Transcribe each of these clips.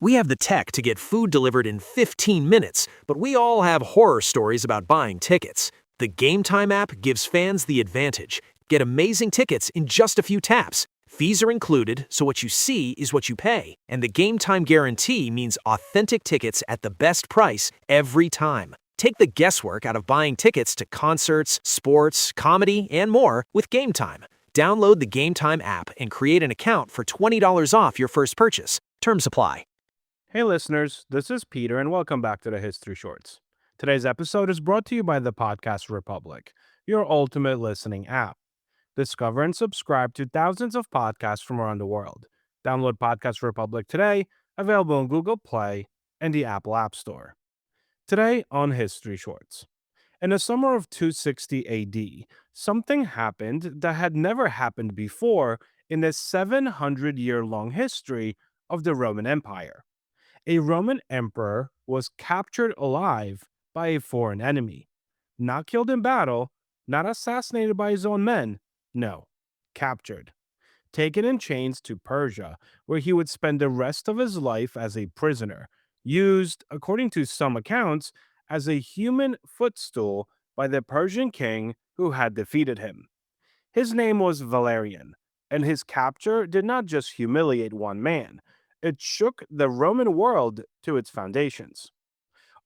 We have the tech to get food delivered in 15 minutes, but we all have horror stories about buying tickets. The Game Time app gives fans the advantage. Get amazing tickets in just a few taps. Fees are included, so what you see is what you pay. And the Game Time guarantee means authentic tickets at the best price every time. Take the guesswork out of buying tickets to concerts, sports, comedy, and more with Game Time. Download the Game Time app and create an account for $20 off your first purchase. Terms apply. Hey listeners, this is Peter and welcome back to the History Shorts. Today's episode is brought to you by the Podcast Republic, your ultimate listening app. Discover and subscribe to thousands of podcasts from around the world. Download Podcast Republic today, available on Google Play and the Apple App Store. Today on History Shorts. In the summer of 260 AD, something happened that had never happened before in the 700-year-long history of the Roman Empire. A Roman emperor was captured alive by a foreign enemy. Not killed in battle, not assassinated by his own men. No, captured. Taken in chains to Persia, where he would spend the rest of his life as a prisoner, used, according to some accounts, as a human footstool by the Persian king who had defeated him. His name was Valerian, and his capture did not just humiliate one man, it shook the Roman world to its foundations.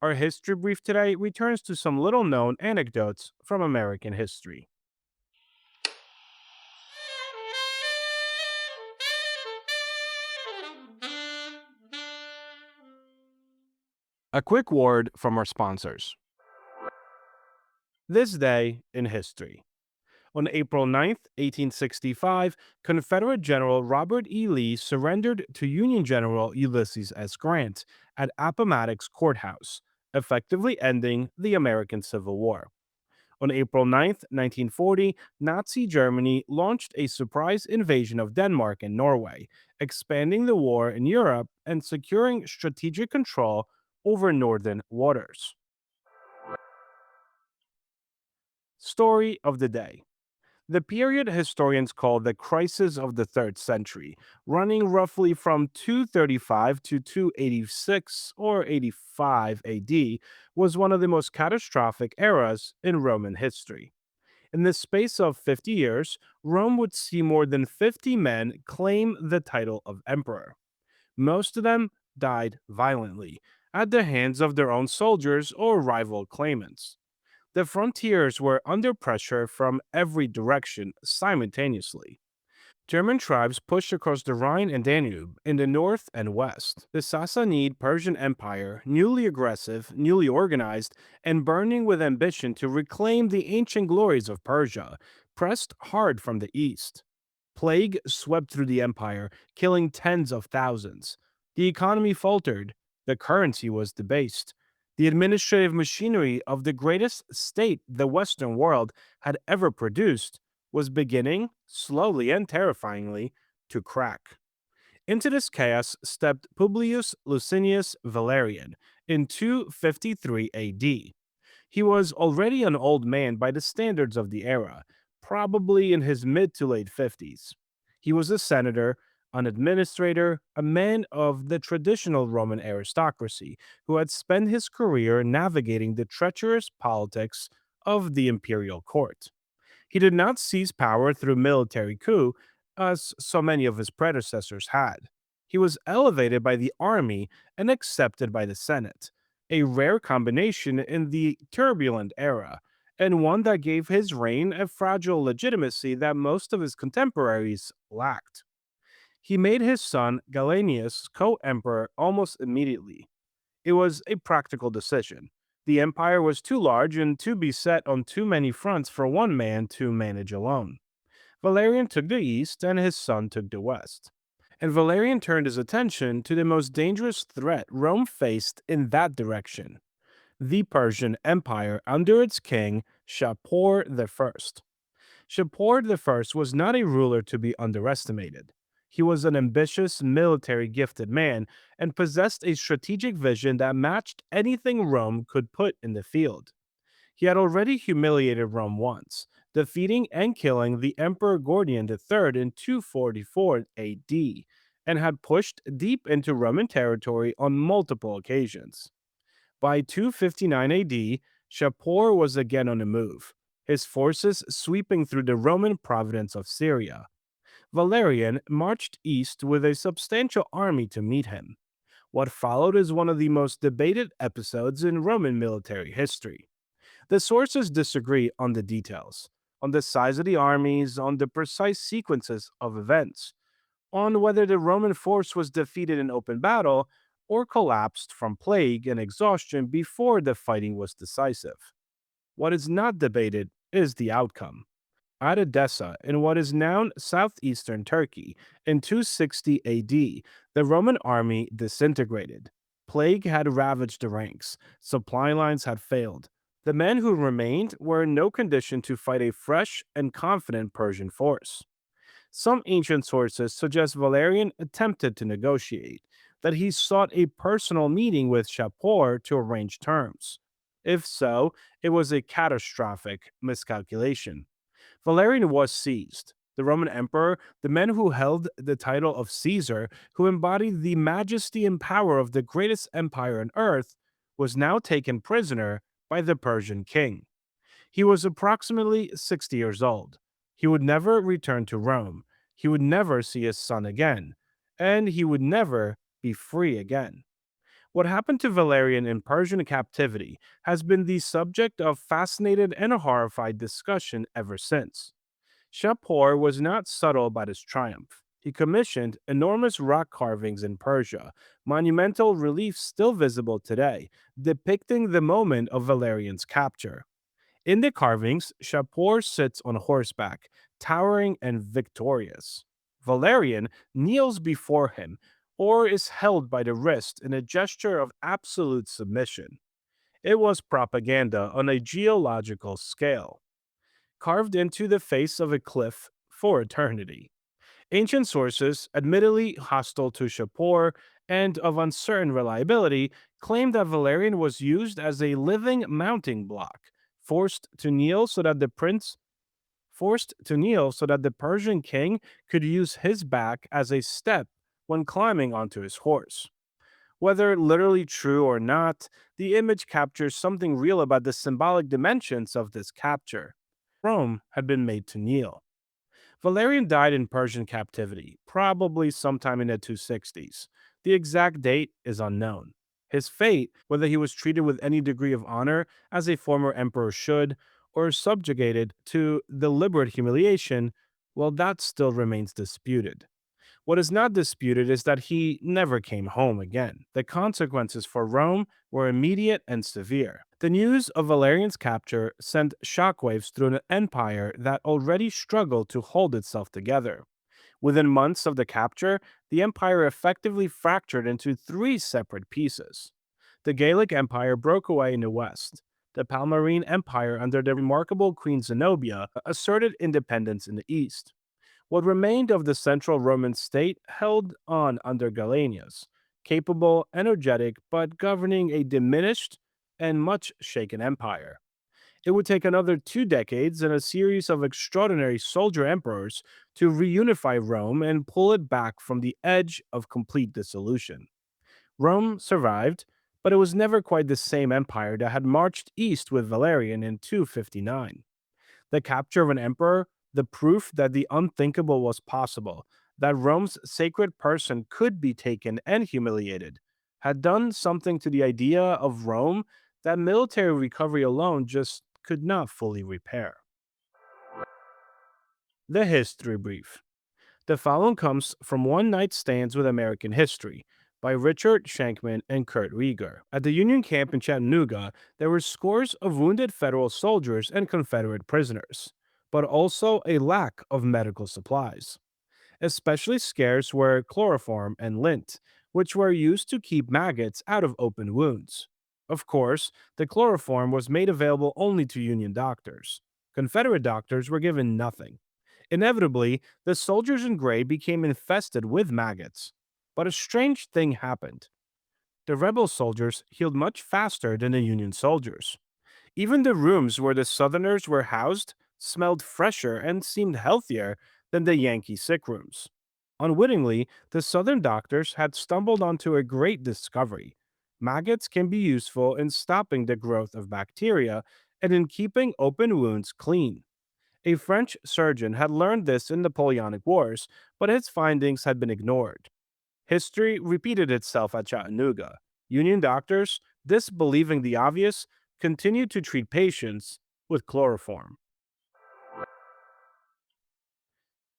Our history brief today returns to some little known anecdotes from American history. A quick word from our sponsors. This day in history. On April 9th, 1865, Confederate General Robert E. Lee surrendered to Union General Ulysses S. Grant at Appomattox Courthouse, effectively ending the American Civil War. On April 9th, 1940, Nazi Germany launched a surprise invasion of Denmark and Norway, expanding the war in Europe and securing strategic control over northern waters. Story of the day. The period historians call the Crisis of the Third Century, running roughly from 235 to 286 or 85 AD, was one of the most catastrophic eras in Roman history. In the space of 50 years, Rome would see more than 50 men claim the title of emperor. Most of them died violently, at the hands of their own soldiers or rival claimants. The frontiers were under pressure from every direction simultaneously. German tribes pushed across the Rhine and Danube in the north and west. The Sassanid Persian Empire, newly aggressive, newly organized, and burning with ambition to reclaim the ancient glories of Persia, pressed hard from the east. Plague swept through the empire, killing tens of thousands. The economy faltered, the currency was debased. The administrative machinery of the greatest state the Western world had ever produced was beginning, slowly and terrifyingly, to crack. Into this chaos stepped Publius Licinius Valerian in 253 AD. He was already an old man by the standards of the era, probably in his mid to late 50s. He was a senator, an administrator, a man of the traditional Roman aristocracy who had spent his career navigating the treacherous politics of the imperial court. He did not seize power through military coup, as so many of his predecessors had. He was elevated by the army and accepted by the Senate, a rare combination in the turbulent era, and one that gave his reign a fragile legitimacy that most of his contemporaries lacked. He made his son Gallienus co emperor almost immediately. It was a practical decision. The empire was too large and too beset on too many fronts for one man to manage alone. Valerian took the east and his son took the west. And Valerian turned his attention to the most dangerous threat Rome faced in that direction: the Persian Empire under its king Shapur I. Shapur I was not a ruler to be underestimated. He was an ambitious, military gifted man and possessed a strategic vision that matched anything Rome could put in the field. He had already humiliated Rome once, defeating and killing the Emperor Gordian III in 244 AD, and had pushed deep into Roman territory on multiple occasions. By 259 AD, Shapur was again on the move, his forces sweeping through the Roman province of Syria. Valerian marched east with a substantial army to meet him. What followed is one of the most debated episodes in Roman military history. The sources disagree on the details, on the size of the armies, on the precise sequences of events, on whether the Roman force was defeated in open battle or collapsed from plague and exhaustion before the fighting was decisive. What is not debated is the outcome. At Edessa, in what is now southeastern Turkey, in 260 AD, the Roman army disintegrated. Plague had ravaged the ranks, supply lines had failed. The men who remained were in no condition to fight a fresh and confident Persian force. Some ancient sources suggest Valerian attempted to negotiate, that he sought a personal meeting with Shapur to arrange terms. If so, it was a catastrophic miscalculation. Valerian was seized. The Roman emperor, the man who held the title of Caesar, who embodied the majesty and power of the greatest empire on earth, was now taken prisoner by the Persian king. He was approximately 60 years old. He would never return to Rome. He would never see his son again. And he would never be free again. What happened to Valerian in Persian captivity has been the subject of fascinated and horrified discussion ever since. Shapur was not subtle about his triumph. He commissioned enormous rock carvings in Persia, monumental reliefs still visible today, depicting the moment of Valerian's capture. In the carvings, Shapur sits on horseback, towering and victorious. Valerian kneels before him or is held by the wrist in a gesture of absolute submission. It was propaganda on a geological scale, carved into the face of a cliff for eternity. Ancient sources, admittedly hostile to Shapur and of uncertain reliability, claim that Valerian was used as a living mounting block, forced to kneel so that the prince forced to kneel so that the Persian king could use his back as a step when climbing onto his horse. Whether literally true or not, the image captures something real about the symbolic dimensions of this capture. Rome had been made to kneel. Valerian died in Persian captivity, probably sometime in the 260s. The exact date is unknown. His fate, whether he was treated with any degree of honor, as a former emperor should, or subjugated to deliberate humiliation, well, that still remains disputed. What is not disputed is that he never came home again. The consequences for Rome were immediate and severe. The news of Valerian's capture sent shockwaves through an empire that already struggled to hold itself together. Within months of the capture, the empire effectively fractured into three separate pieces. The Gallic Empire broke away in the west. The Palmyrene Empire, under the remarkable Queen Zenobia, asserted independence in the east. What remained of the central Roman state held on under Gallienus, capable, energetic, but governing a diminished and much shaken empire. It would take another 2 decades and a series of extraordinary soldier emperors to reunify Rome and pull it back from the edge of complete dissolution. Rome survived, but it was never quite the same empire that had marched east with Valerian in 259. The capture of an emperor, the proof that the unthinkable was possible, that Rome's sacred person could be taken and humiliated, had done something to the idea of Rome that military recovery alone just could not fully repair. The History Brief. The following comes from One Night Stands with American History by Richard Shankman and Kurt Rieger. At the Union camp in Chattanooga, there were scores of wounded Federal soldiers and Confederate prisoners, but also a lack of medical supplies. Especially scarce were chloroform and lint, which were used to keep maggots out of open wounds. Of course, the chloroform was made available only to Union doctors. Confederate doctors were given nothing. Inevitably, the soldiers in gray became infested with maggots. But a strange thing happened. The rebel soldiers healed much faster than the Union soldiers. Even the rooms where the Southerners were housed smelled fresher and seemed healthier than the Yankee sick rooms. Unwittingly, the southern doctors had stumbled onto a great discovery. Maggots can be useful in stopping the growth of bacteria and in keeping open wounds clean. A French surgeon had learned this in Napoleonic Wars, but his findings had been ignored. History repeated itself at Chattanooga. Union doctors, disbelieving the obvious, continued to treat patients with chloroform.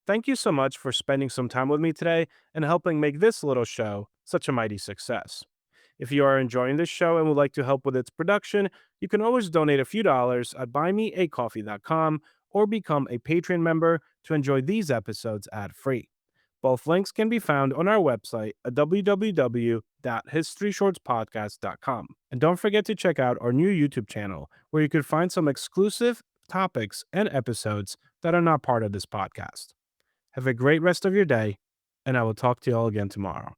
Thank you so much for spending some time with me today and helping make this little show such a mighty success. If you are enjoying this show and would like to help with its production, you can always donate a few dollars at buymeacoffee.com or become a Patreon member to enjoy these episodes ad free. Both links can be found on our website at www.historyshortspodcast.com. And don't forget to check out our new YouTube channel, where you can find some exclusive topics and episodes that are not part of this podcast. Have a great rest of your day, and I will talk to you all again tomorrow.